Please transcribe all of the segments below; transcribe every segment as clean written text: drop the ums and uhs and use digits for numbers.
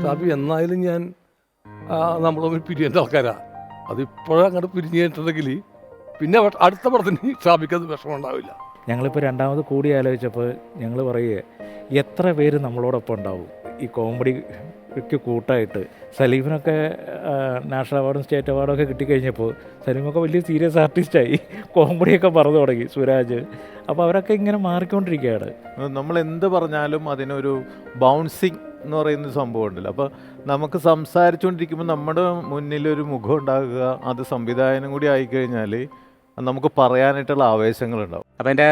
ഷാഫി എന്നായാലും ഞാൻ നമ്മളൊന്ന് പിരിയേണ്ട ആൾക്കാരാണ്. അതിപ്പോഴങ്ങോട്ട് പിരിഞ്ഞു കഴിഞ്ഞിട്ടുണ്ടെങ്കിൽ പിന്നെ അടുത്ത പടത്തിന് ഷാഫിക്ക് അത് വിഷമം ഉണ്ടാവില്ല. ഞങ്ങളിപ്പോൾ രണ്ടാമത് കൂടി ആലോചിച്ചപ്പോൾ ഞങ്ങൾ പറയുക എത്ര പേര് നമ്മളോടൊപ്പം ഉണ്ടാവും ഈ കോമഡിക്ക് കൂട്ടായിട്ട്. സലീമിനൊക്കെ നാഷണൽ അവാർഡും സ്റ്റേറ്റ് അവാർഡൊക്കെ കിട്ടിക്കഴിഞ്ഞപ്പോൾ സലീമൊക്കെ വലിയ സീരിയസ് ആർട്ടിസ്റ്റായി, കോമഡിയൊക്കെ പറഞ്ഞു തുടങ്ങി, സുരാജ്. അപ്പോൾ അവരൊക്കെ ഇങ്ങനെ മാറിക്കൊണ്ടിരിക്കുകയാണ്. നമ്മൾ എന്ത് പറഞ്ഞാലും അതിനൊരു ബൗൺസിങ് എന്ന് പറയുന്ന സംഭവം ഉണ്ടല്ലോ. അപ്പോൾ നമുക്ക് സംസാരിച്ചുകൊണ്ടിരിക്കുമ്പോൾ നമ്മുടെ മുന്നിലൊരു മുഖം ഉണ്ടാകുക, അത് സംവിധായകനും കൂടി ആയിക്കഴിഞ്ഞാൽ നമുക്ക് പറയാനായിട്ടുള്ള ആവേശങ്ങളുണ്ടാവും. അപ്പോൾ എൻ്റെ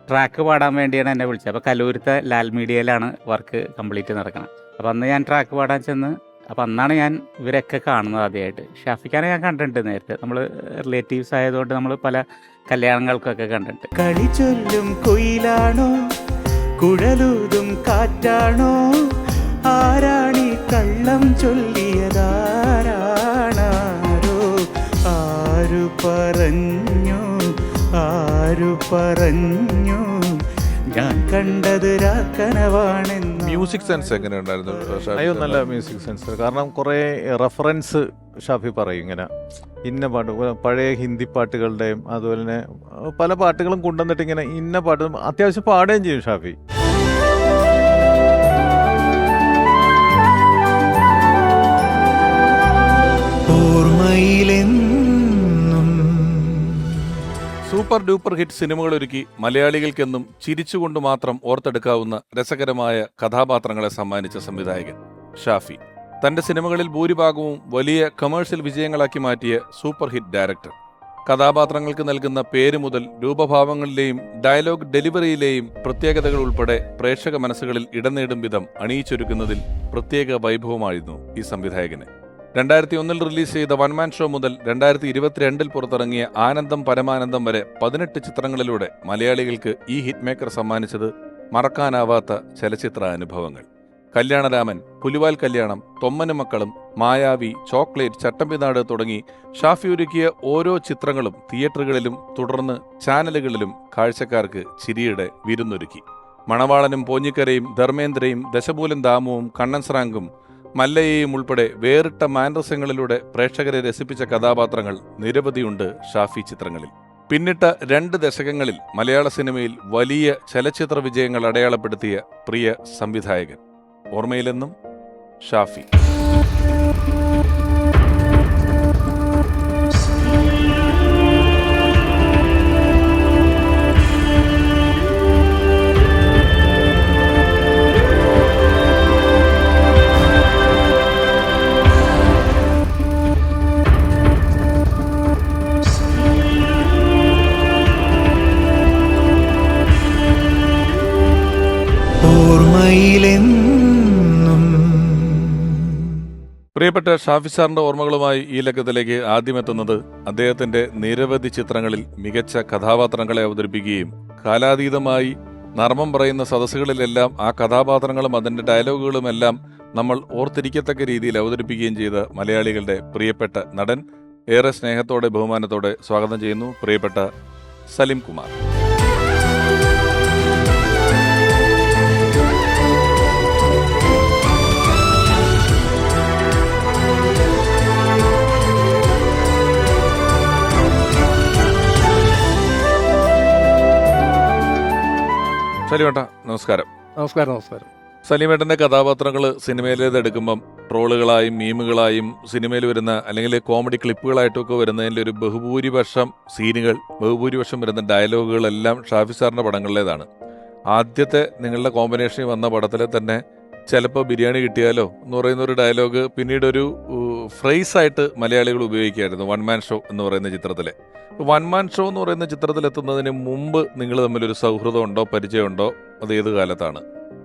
ട്രാക്ക് പാടാൻ വേണ്ടിയാണ് എന്നെ വിളിച്ചത്. അപ്പോൾ കലൂരത്തെ ലാൽ മീഡിയയിലാണ് വർക്ക് കംപ്ലീറ്റ് നടക്കുന്നത്. അപ്പോൾ അന്ന് ഞാൻ ട്രാക്ക് പാടാൻ ചെന്ന്, അപ്പോൾ അന്നാണ് ഞാൻ ഇവരൊക്കെ കാണുന്നത് ആദ്യമായിട്ട്. ഷാഫിഖാനെ ഞാൻ കണ്ടിട്ടുണ്ട് നേരത്തെ, നമ്മൾ റിലേറ്റീവ്സ് ആയതുകൊണ്ട് നമ്മൾ പല കല്യാണങ്ങൾക്കൊക്കെ കണ്ടിട്ടുണ്ട്. കളി ചൊല്ലും കുയിലാണോ കുഴലൂതും കാറ്റാണോ ആരാണി കള്ളം ചൊല്ലിയതാരാണാരോ ആരു പറഞ്ഞു ഞാൻ കണ്ടത് രാക്കനവാണെന്ന്. മ്യൂസിക് സെൻസ് എങ്ങനെയുണ്ടായിരുന്നു? അയ്യോ, നല്ല മ്യൂസിക് സെൻസ്. കാരണം കുറേ റെഫറൻസ് ഷാഫി പറയും. ഇങ്ങനെ ഇന്ന പാട്ട്, പഴയ ഹിന്ദി പാട്ടുകളുടെയും അതുപോലെ തന്നെ പല പാട്ടുകളും കൊണ്ടുവന്നിട്ട് ഇങ്ങനെ ഇന്ന പാട്ട് അത്യാവശ്യം പാടുകയും ചെയ്യും ഷാഫി. സൂപ്പർ ഡൂപ്പർ ഹിറ്റ് സിനിമകൾ ഒരുക്കി മലയാളികൾക്കെന്നും ചിരിച്ചുകൊണ്ട് മാത്രം ഓർത്തെടുക്കാവുന്ന രസകരമായ കഥാപാത്രങ്ങളെ സമ്മാനിച്ച സംവിധായകൻ ഷാഫി. തന്റെ സിനിമകളിൽ ഭൂരിഭാഗവും വലിയ കമേഴ്ഷ്യൽ വിജയങ്ങളാക്കി മാറ്റിയ സൂപ്പർ ഹിറ്റ് ഡയറക്ടർ. കഥാപാത്രങ്ങൾക്ക് നൽകുന്ന പേര് മുതൽ രൂപഭാവങ്ങളിലെയും ഡയലോഗ് ഡെലിവറിയിലെയും പ്രത്യേകതകൾ ഉൾപ്പെടെ പ്രേക്ഷക മനസ്സുകളിൽ ഇടം നേടും വിധം അണിയിച്ചൊരുക്കുന്നതിൽ പ്രത്യേക വൈഭവമായിരുന്നു ഈ സംവിധായകന്. 2001 റിലീസ് ചെയ്ത വൺമാൻ ഷോ മുതൽ 2022 പുറത്തിറങ്ങിയ ആനന്ദം പരമാനന്ദം വരെ 18 ചിത്രങ്ങളിലൂടെ മലയാളികൾക്ക് ഈ ഹിറ്റ് മേക്കർ സമ്മാനിച്ചത് മറക്കാനാവാത്ത ചലച്ചിത്ര അനുഭവങ്ങൾ. കല്യാണരാമൻ, പുലിവാൽ കല്യാണം, തൊമ്മനും മക്കളും, മായാവി, ചോക്ലേറ്റ്, ചട്ടമ്പിനാട് തുടങ്ങി ഷാഫി ഒരുക്കിയ ഓരോ ചിത്രങ്ങളും തിയേറ്ററുകളിലും തുടർന്ന് ചാനലുകളിലും കാഴ്ചക്കാർക്ക് ചിരിയുടെ വിരുന്നൊരുക്കി. മണവാളനും പോഞ്ഞിക്കരയും ധർമ്മേന്ദ്രയും ദശമൂലം ദാമുവും കണ്ണൻ സ്രാങ്കും മല്ലയെയും ഉൾപ്പെടെ വേറിട്ട മാനരസങ്ങളിലൂടെ പ്രേക്ഷകരെ രസിപ്പിച്ച കഥാപാത്രങ്ങൾ നിരവധിയുണ്ട് ഷാഫി ചിത്രങ്ങളിൽ. പിന്നിട്ട 2 ദശകങ്ങളിൽ മലയാള സിനിമയിൽ വലിയ ചലച്ചിത്ര വിജയങ്ങൾ അടയാളപ്പെടുത്തിയ പ്രിയ സംവിധായകൻ. ഓർമ്മയിലെന്നും ഷാഫി. പ്രിയപ്പെട്ട ഷാഫി സാറിന്റെ ഓർമ്മകളുമായി ഈ ലക്കത്തിലേക്ക് ആദ്യമെത്തുന്നത് അദ്ദേഹത്തിന്റെ നിരവധി ചിത്രങ്ങളിൽ മികച്ച കഥാപാത്രങ്ങളെ അവതരിപ്പിക്കുകയും കാലാതീതമായി നർമ്മം പറയുന്ന സദസ്സുകളിലെല്ലാം ആ കഥാപാത്രങ്ങളും അതിന്റെ ഡയലോഗുകളുമെല്ലാം നമ്മൾ ഓർത്തിരിക്കത്തക്ക രീതിയിൽ അവതരിപ്പിക്കുകയും ചെയ്ത മലയാളികളുടെ പ്രിയപ്പെട്ട നടൻ. ഏറെ സ്നേഹത്തോടെ ബഹുമാനത്തോടെ സ്വാഗതം ചെയ്യുന്നു പ്രിയപ്പെട്ട സലിം കുമാർ. സലീമേട്ട നമസ്കാരം. നമസ്കാരം. നമസ്കാരം. സലീമേട്ടന്റെ കഥാപാത്രങ്ങൾ സിനിമയിലേത് എടുക്കുമ്പം ട്രോളുകളായും മീമുകളായും സിനിമയിൽ വരുന്ന അല്ലെങ്കിൽ കോമഡി ക്ലിപ്പുകളായിട്ടൊക്കെ വരുന്നതിൻ്റെ ഒരു ബഹുഭൂരിപക്ഷം സീനുകൾ, ബഹുഭൂരിപക്ഷം വരുന്ന ഡയലോഗുകളെല്ലാം ഷാഫി സാറിന്റെ പടങ്ങളിലേതാണ്. ആദ്യത്തെ നിങ്ങളുടെ കോമ്പിനേഷനിൽ വന്ന പടത്തിലെ തന്നെ ചിലപ്പോൾ ബിരിയാണി കിട്ടിയാലോ എന്ന് പറയുന്ന ഒരു ഡയലോഗ് പിന്നീടൊരു ഫ്രേസായിട്ട് മലയാളികൾ ഉപയോഗിക്കുകയായിരുന്നു വൺമാൻ ഷോ എന്ന് പറയുന്ന ചിത്രത്തിലെ. വൺമാൻ ഷോ എന്ന് പറയുന്ന ചിത്രത്തിലെത്തുന്നതിന് മുമ്പ് നിങ്ങൾ തമ്മിലൊരു സൗഹൃദം ഉണ്ടോ, പരിചയമുണ്ടോ? അത് ഏത് കാലത്താണ്?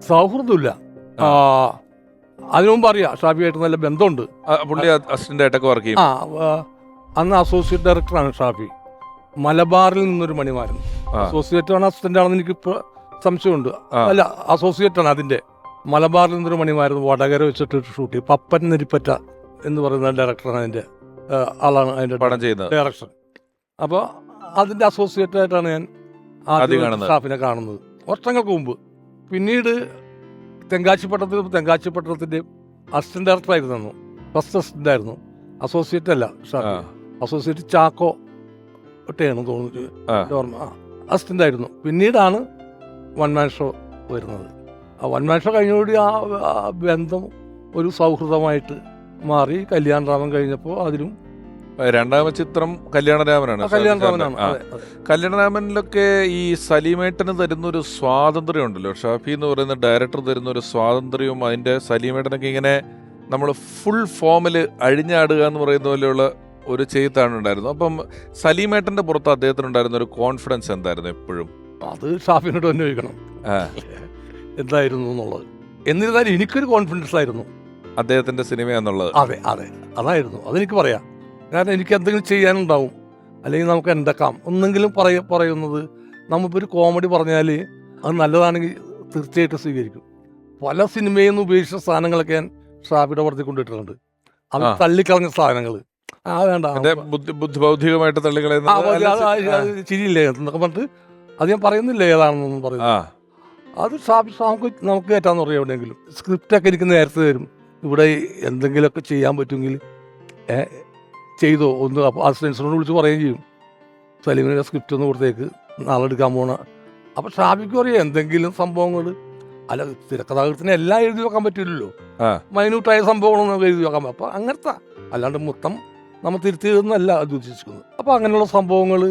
സൗഹൃദമില്ല, അതിനു മുമ്പ് അറിയാം. ഷാഫിയായിട്ട് നല്ല ബന്ധമുണ്ട്. പുള്ളി അസിസ്റ്റന്റ് ആയിട്ടൊക്കെ വർക്ക് ചെയ്യും. അന്ന് അസോസിയേറ്റ് ഡയറക്ടറാണ് ഷാഫി. മലബാറിൽ നിന്നൊരു മണിമാരൻ അസോസിയേറ്റ് ആണ്, അസിസ്റ്റന്റ് ആണെന്ന് എനിക്കിപ്പോൾ സംശയമുണ്ട്. അല്ല, അസോസിയേറ്റ് ആണ് അതിന്റെ. മലബാറിൽ നിന്നൊരു മണിമാരൻ വടകര വെച്ചിട്ട് ഷൂട്ട് ചെയ്യും. പപ്പൻ നെരിപ്പറ്റ എന്ന് പറയുന്ന ഡയറക്ടറാണ് അതിന്റെ ആളാണ് അതിന്റെ പടം ചെയ്യുന്നത്, ഡയറക്ഷൻ. അപ്പോൾ അതിന്റെ അസോസിയേറ്റ് ആയിട്ടാണ് ഞാൻ ഷാഫിനെ കാണുന്നത് വർഷങ്ങൾക്ക് മുമ്പ്. പിന്നീട് തെങ്കാശിപ്പട്ടണത്തിൻ്റെ അസിസ്റ്റന്റ് ഡയറക്ടർ ആയിരുന്നു, ഫസ്റ്റ് അസിസ്റ്റന്റ് ആയിരുന്നു, അസോസിയേറ്റ് അല്ല ഷാഫി. അസോസിയേറ്റ് ചാക്കോ ഒറ്റയാണ് തോന്നുന്നു ഓർമ്മ. അസിസ്റ്റന്റ് ആയിരുന്നു. പിന്നീടാണ് വൺ മാൻ ഷോ വരുന്നത്. ആ വൺ മാൻ ഷോ കഴിഞ്ഞോടി ആ ബന്ധം ഒരു സൗഹൃദമായിട്ട് മാറി. കല്യാണരാമൻ കഴിഞ്ഞപ്പോൾ അതിലും രണ്ടാമത്തെ ചിത്രം കല്യാണരാമനാണ്. കല്യാണരാമനാണ്. കല്യാണരാമനിലൊക്കെ ഈ സലീമേട്ടന് തരുന്ന ഒരു സ്വാതന്ത്ര്യം ഉണ്ടല്ലോ, ഷാഫി എന്ന് പറയുന്ന ഡയറക്ടർ തരുന്ന ഒരു സ്വാതന്ത്ര്യവും അതിന്റെ സലീമേട്ടനൊക്കെ ഇങ്ങനെ നമ്മൾ ഫുൾ ഫോമിൽ അഴിഞ്ഞാടുക എന്ന് പറയുന്ന പോലെയുള്ള ഒരു ചെയ്ത്താണ് ഉണ്ടായിരുന്നു. അപ്പം സലീമേട്ടന്റെ പുറത്ത് അദ്ദേഹത്തിനുണ്ടായിരുന്ന ഒരു കോൺഫിഡൻസ് എന്തായിരുന്നു എപ്പോഴും? അത് ഷാഫിനോട് തന്നെ ചോദിക്കണം എന്തായിരുന്നു എന്നുള്ളത്. എന്നിരുന്നാലും എനിക്കൊരു കോൺഫിഡൻസ് ആയിരുന്നു അദ്ദേഹത്തിന്റെ സിനിമ എന്നുള്ളത്. അതെ അതെ, അതായിരുന്നു. അതെനിക്ക് പറയാം. കാരണം എനിക്ക് എന്തെങ്കിലും ചെയ്യാനുണ്ടാവും, അല്ലെങ്കിൽ നമുക്ക് ഉണ്ടാക്കാം. ഒന്നെങ്കിലും പറയുന്നത് നമ്മളിപ്പോൾ ഒരു കോമഡി പറഞ്ഞാൽ അത് നല്ലതാണെങ്കിൽ തീർച്ചയായിട്ടും സ്വീകരിക്കും. പല സിനിമയിൽ നിന്ന് ഉപേക്ഷിച്ച സാധനങ്ങളൊക്കെ ഞാൻ ഷാഫിയുടെ പുറത്തേക്ക് കൊണ്ടിട്ടുണ്ട്. അത് തള്ളിക്കളഞ്ഞ സാധനങ്ങൾ വേണ്ട ബൗദ്ധികമായിട്ട് തള്ളിക്കളയുന്നത് ശരിയില്ലേ എന്നൊക്കെ പറഞ്ഞിട്ട് അത് ഞാൻ പറയുന്നില്ല ഏതാണെന്നൊന്നും പറയുന്നത്. അത് ഷാഫി നമുക്ക് കയറ്റാന്ന് പറയാം. എവിടെയെങ്കിലും സ്ക്രിപ്റ്റൊക്കെ എനിക്ക് നേരത്തെ തരും. ഇവിടെ എന്തെങ്കിലുമൊക്കെ ചെയ്യാൻ പറ്റുമെങ്കിൽ ചെയ്തോ ഒന്ന്. അപ്പോൾ അസിസ്റ്റൻസിനോട് വിളിച്ച് പറയുകയും ചെയ്യും, സലീമിൻ്റെ സ്ക്രിപ്റ്റ് ഒന്ന് കൊടുത്തേക്ക്, നാളെ എടുക്കാൻ പോണ. അപ്പോൾ ഷാഫിക്ക് പറയാം എന്തെങ്കിലും സംഭവങ്ങൾ. അല്ല, തിരക്കഥാകൃത്തിന് എല്ലാം എഴുതി വെക്കാൻ പറ്റില്ലല്ലോ, മൈന്യൂട്ടായ സംഭവങ്ങളൊന്നും നമുക്ക് എഴുതി വെക്കാൻ പറ്റും. അപ്പോൾ അങ്ങനത്തെ അല്ലാണ്ട് മൊത്തം നമ്മൾ തിരുത്തിയതെന്നല്ല അത് ഉദ്ദേശിക്കുന്നത്. അപ്പോൾ അങ്ങനെയുള്ള സംഭവങ്ങൾ,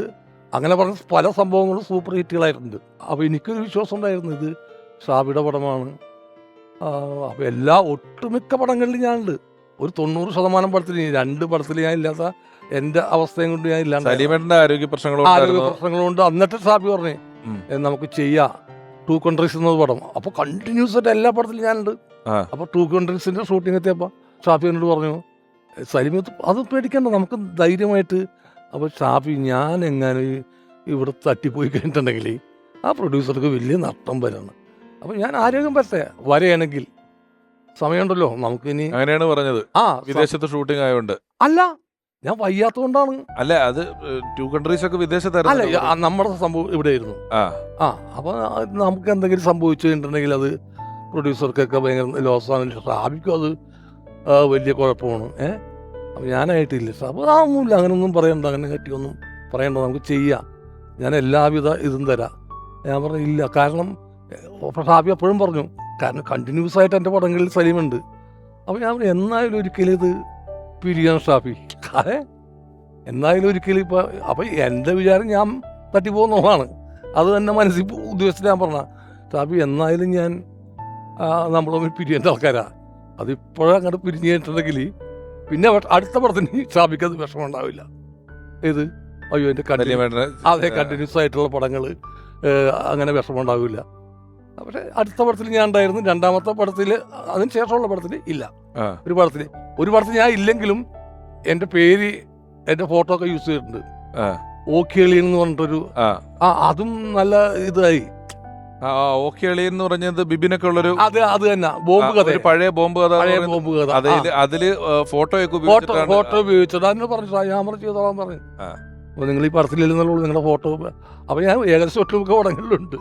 അങ്ങനെ പറഞ്ഞ പല സംഭവങ്ങളും സൂപ്പർ ഹിറ്റുകളായിട്ടുണ്ട്. അപ്പോൾ എനിക്കൊരു വിശ്വാസം ഉണ്ടായിരുന്നു ഇത് ഷാഫിയുടെ പടമാണ്. അപ്പോൾ ഒട്ടുമിക്ക പടങ്ങളിലും ഞാനുണ്ട്. ഒരു 90% പടത്തിൽ, 2 പടത്തിൽ ഞാൻ ഇല്ലാത്ത എൻ്റെ അവസ്ഥയും കൊണ്ട് ഞാൻ ഇല്ലാണ്ട്. സലീമേട്ടൻ്റെ ആരോഗ്യ പ്രശ്നങ്ങളുണ്ട്. എന്നിട്ട് ഷാഫി പറഞ്ഞേ നമുക്ക് ചെയ്യാം 2 Countries എന്നത് പടം. അപ്പോൾ കണ്ടിന്യൂസ് ആയിട്ട് എല്ലാ പടത്തിലും ഞാനുണ്ട്. അപ്പോൾ 2 Countries ഷൂട്ടിംഗ് എത്തിയപ്പോൾ ഷാഫി എന്നോട് പറഞ്ഞു, സലീം അത് പേടിക്കണ്ട, നമുക്ക് ധൈര്യമായിട്ട്. അപ്പോൾ ഷാഫി, ഞാൻ എങ്ങനെ ഇവിടെ തട്ടിപ്പോയി കഴിഞ്ഞിട്ടുണ്ടെങ്കിൽ ആ പ്രൊഡ്യൂസർക്ക് വലിയ നഷ്ടം വരണം. അപ്പോൾ ഞാൻ ആരോഗ്യം വരെയാണെങ്കിൽ സമയമുണ്ടല്ലോ നമുക്ക് ഇനി. അങ്ങനെയാണ് പറഞ്ഞത്. വിദേശത്ത് ഷൂട്ടിംഗ് ആയതുകൊണ്ട് അല്ല, ഞാൻ വയ്യാത്തതുകൊണ്ടാണ്. അല്ല, അത് 2 Countries ഒക്കെ വിദേശത്തായിരുന്നു. അല്ല, നമ്മുടെ സംഭവം ഇവിടെ ആയിരുന്നു. അപ്പോൾ നമുക്ക് എന്തെങ്കിലും സംഭവിച്ചു കഴിഞ്ഞിട്ടുണ്ടെങ്കിൽ അത് പ്രൊഡ്യൂസർക്കൊക്കെ ഭയങ്കര ലോസാണ്. ഷാഫിക്കും അത് വലിയ കുഴപ്പമാണ്. അപ്പോൾ ഞാനായിട്ടില്ല. അപ്പോൾ അതൊന്നുമില്ല, അങ്ങനെയൊന്നും പറയണ്ട, അങ്ങനെ കെട്ടിയൊന്നും പറയണ്ട, നമുക്ക് ചെയ്യാം, ഞാൻ എല്ലാവിധ ഇതും തരാം. ഞാൻ പറഞ്ഞു ഇല്ല. കാരണം ഷാഫി എപ്പോഴും പറഞ്ഞു, കാരണം കണ്ടിന്യൂസ് ആയിട്ട് എൻ്റെ പടങ്ങളിൽ സലീമുണ്ട്. അപ്പോൾ ഞാൻ പറഞ്ഞു എന്നായാലും ഒരിക്കലും ഇത് പിരിയാൻ ഷാഫി, എന്നായാലും ഒരിക്കലും ഇപ്പോൾ. അപ്പോൾ എൻ്റെ വിചാരം ഞാൻ തട്ടിപ്പോകുന്നതാണ്. അത് തന്നെ മനസ്സിൽ ഉദ്ദേശിച്ചിട്ട് ഞാൻ പറഞ്ഞ ഷാഫി, എന്നായാലും ഞാൻ നമ്മൾ പിരിയേണ്ട ആൾക്കാരാ. അതിപ്പോഴും അങ്ങോട്ട് പിരിഞ്ഞു കഴിഞ്ഞിട്ടുണ്ടെങ്കിൽ പിന്നെ അടുത്ത പടത്തിന് ഷാഫിക്ക് അത് വിഷമം ഉണ്ടാവില്ല. ഇത് അയ്യോ എൻ്റെ കണ്ടിന്യൂസ് ആയിട്ടുള്ള പടങ്ങൾ അങ്ങനെ വിഷമം ഉണ്ടാവില്ല. പക്ഷേ അടുത്ത പടത്തിൽ ഞാൻ ഉണ്ടായിരുന്നു. 2ാമത്തെ പടത്തിൽ, അതിന് ശേഷമുള്ള പടത്തിൽ ഇല്ല. ഒരു പടത്തിൽ ഞാൻ ഇല്ലെങ്കിലും എൻ്റെ പേര്, എൻ്റെ ഫോട്ടോ ഒക്കെ യൂസ് ചെയ്തിട്ടുണ്ട്. ഓക്കിയളി എന്ന് പറഞ്ഞിട്ടൊരു അതും നല്ല ഇതായി. ഓക്കിയളി എന്ന് പറഞ്ഞത് ബിബിനൊക്കെ ഉള്ളൊരു അത് തന്നെ ബോംബ് കഥ, പഴയ ബോംബ് കഥ. അതില് ഫോട്ടോ ഉപയോഗിച്ചിട്ട് അതിന് പറഞ്ഞു ഞാൻ ചെയ്തോളാൻ പറഞ്ഞു. അപ്പോൾ നിങ്ങൾ ഈ പടത്തിലില്ലെന്നുള്ളൂ നിങ്ങളുടെ ഫോട്ടോ. അപ്പോൾ ഞാൻ ഏകദേശം ഒട്ടുമിക്ക പടങ്ങളിലുണ്ട്.